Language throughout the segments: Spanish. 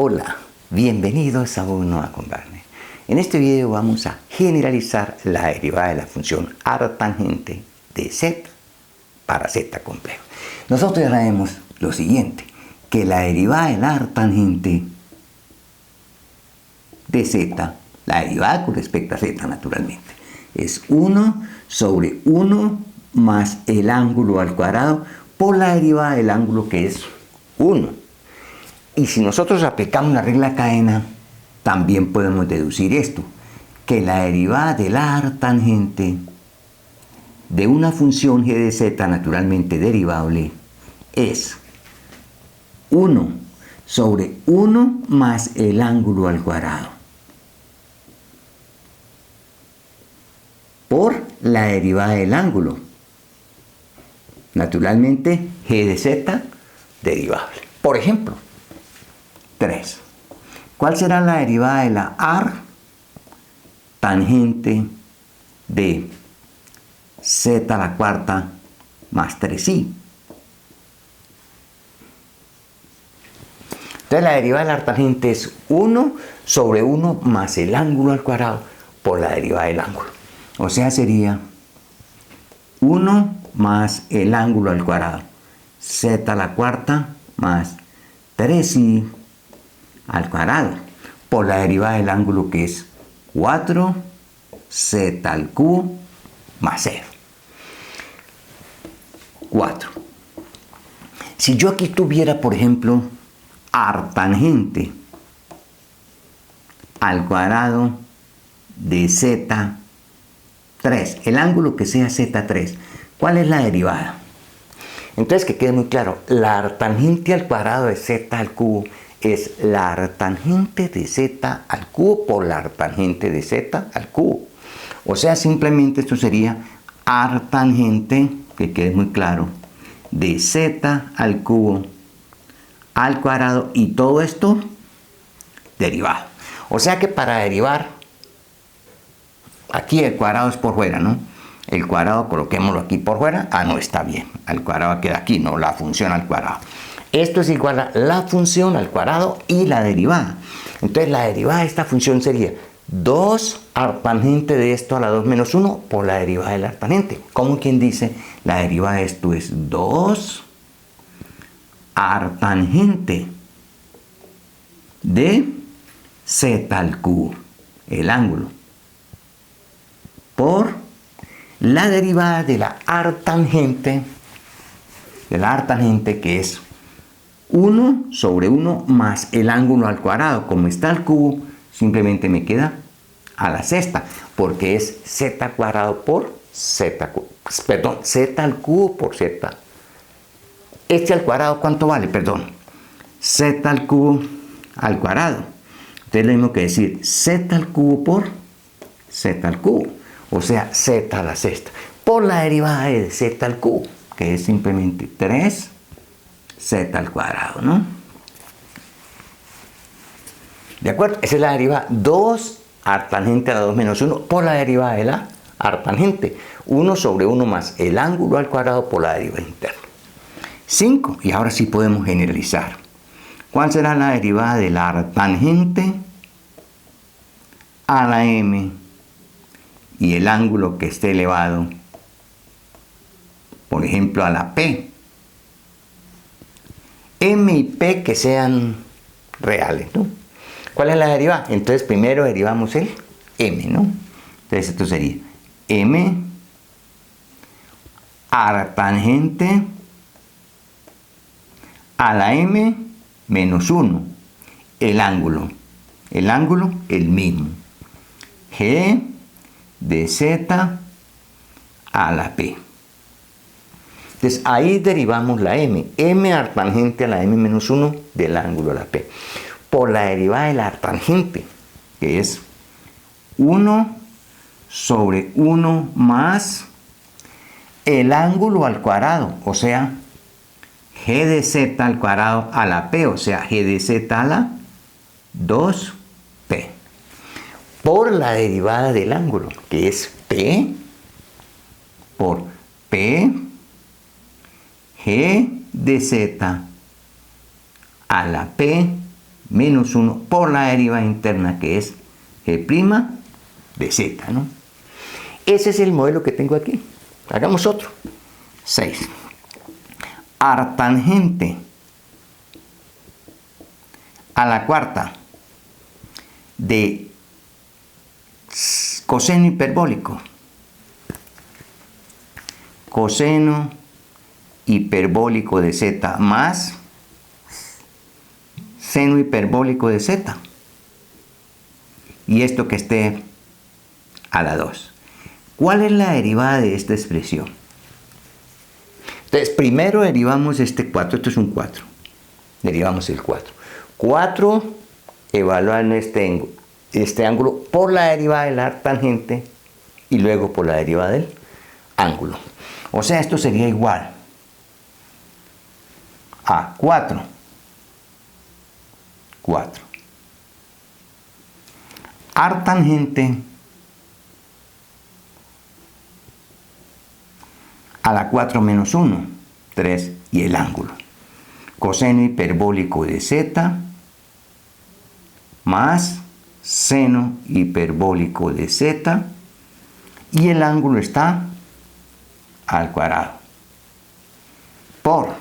Hola, bienvenidos a un nuevo Converne. En este video vamos a generalizar la derivada de la función arctangente de z para z complejo. Nosotros ya sabemos lo siguiente, que la derivada de la arctangente de z, la derivada con respecto a z naturalmente, es 1 sobre 1 más el ángulo al cuadrado por la derivada del ángulo que es 1. Y si nosotros aplicamos la regla de cadena, también podemos deducir esto, que la derivada de la arctangente de una función g de z naturalmente derivable es 1 sobre 1 más el ángulo al cuadrado por la derivada del ángulo. Naturalmente, g de z derivable. Por ejemplo, 3. ¿Cuál será la derivada de la arctangente de z a la cuarta más 3i? Entonces la derivada de la arctangente es 1 sobre 1 más el ángulo al cuadrado por la derivada del ángulo. O sea, sería 1 más el ángulo al cuadrado, z a la cuarta más 3i al cuadrado, por la derivada del ángulo que es 4z al cubo más 0. 4. Si yo aquí tuviera, por ejemplo, arctangente al cuadrado de z3, el ángulo que sea z3, ¿cuál es la derivada? Entonces, que quede muy claro, la arctangente al cuadrado de z al cubo es la arctangente de z al cubo por la arctangente de z al cubo. O sea, simplemente esto sería arctangente, que quede muy claro, de z al cubo al cuadrado y todo esto derivado. O sea que para derivar, aquí el cuadrado es por fuera, ¿no? El cuadrado coloquémoslo aquí por fuera. Ah, no, está bien. El cuadrado queda aquí, no la función al cuadrado. Esto es igual a la función al cuadrado y la derivada. Entonces la derivada de esta función sería 2 arctangente de esto a la 2 menos 1 por la derivada de la arctangente. Como quien dice, la derivada de esto es 2 arctangente de z al cubo, el ángulo, por la derivada de la arctangente que es 1 sobre 1 más el ángulo al cuadrado. Como está al cubo, simplemente me queda a la sexta, porque es z cuadrado por z, perdón, z al cubo por z. Este al cuadrado, ¿cuánto vale? Perdón, z al cubo al cuadrado. Entonces es lo mismo que decir z al cubo por z al cubo, o sea, z a la sexta, por la derivada de z al cubo, que es simplemente 3 z al cuadrado, ¿no? ¿De acuerdo? Esa es la derivada 2 arctangente a la 2 menos 1 por la derivada de la arctangente. 1 sobre 1 más el ángulo al cuadrado por la derivada interna. 5. Y ahora sí podemos generalizar. ¿Cuál será la derivada de la arctangente a la m y el ángulo que esté elevado, por ejemplo, a la p? M y P que sean reales, ¿no? ¿Cuál es la derivada? Entonces primero derivamos el M, ¿no? Entonces esto sería M arctangente a la M menos 1. El ángulo el mismo. G de Z a la P. Entonces ahí derivamos la m arctangente a la m menos 1 del ángulo a la p, por la derivada de la arctangente, que es 1 sobre 1 más el ángulo al cuadrado, o sea, g de z al cuadrado a la p, o sea, g de z a la 2p, por la derivada del ángulo, que es p por p g de z a la p menos 1 por la derivada interna, que es G' de z, ¿no? Ese es el modelo que tengo aquí. Hagamos otro. 6. Artangente a la cuarta de coseno hiperbólico. Coseno hiperbólico de z más seno hiperbólico de z. Y esto que esté a la 2. ¿Cuál es la derivada de esta expresión? Entonces, primero derivamos este 4. Esto es un 4. Derivamos el 4. 4 evaluando este ángulo por la derivada del arctangente y luego por la derivada del ángulo. O sea, esto sería igual a 4 arctangente a la 4 menos 1, 3, y el ángulo. Coseno hiperbólico de z más seno hiperbólico de z, y el ángulo está al cuadrado por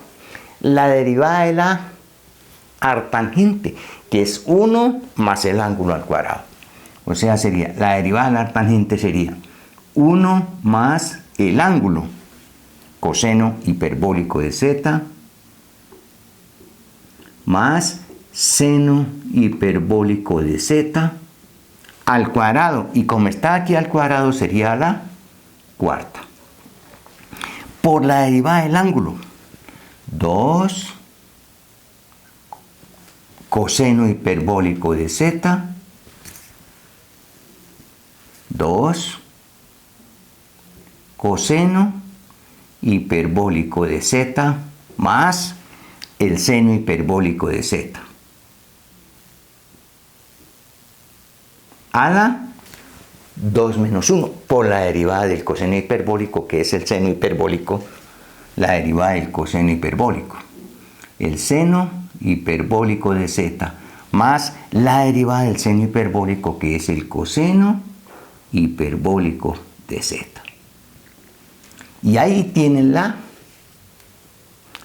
la derivada de la arctangente, que es 1 más el ángulo al cuadrado. O sea, sería la derivada de la arctangente sería 1 más el ángulo coseno hiperbólico de z más seno hiperbólico de z al cuadrado, y como está aquí al cuadrado sería la cuarta por la derivada del ángulo 2 coseno hiperbólico de z 2 coseno hiperbólico de z más el seno hiperbólico de z a la 2 menos 1 por la derivada del coseno hiperbólico, que es el seno hiperbólico, la derivada del coseno hiperbólico, el seno hiperbólico de z más la derivada del seno hiperbólico, que es el coseno hiperbólico de z. Y ahí tienen la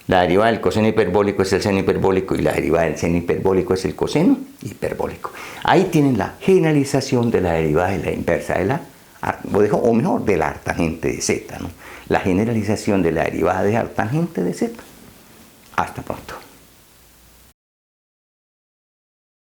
derivada del coseno hiperbólico es el seno hiperbólico y la derivada del seno hiperbólico es el coseno hiperbólico. Ahí tienen la generalización de la derivada de la inversa de la, o mejor, de la arctangente de z, ¿no? La generalización de la derivada de arctangente de z. Hasta pronto.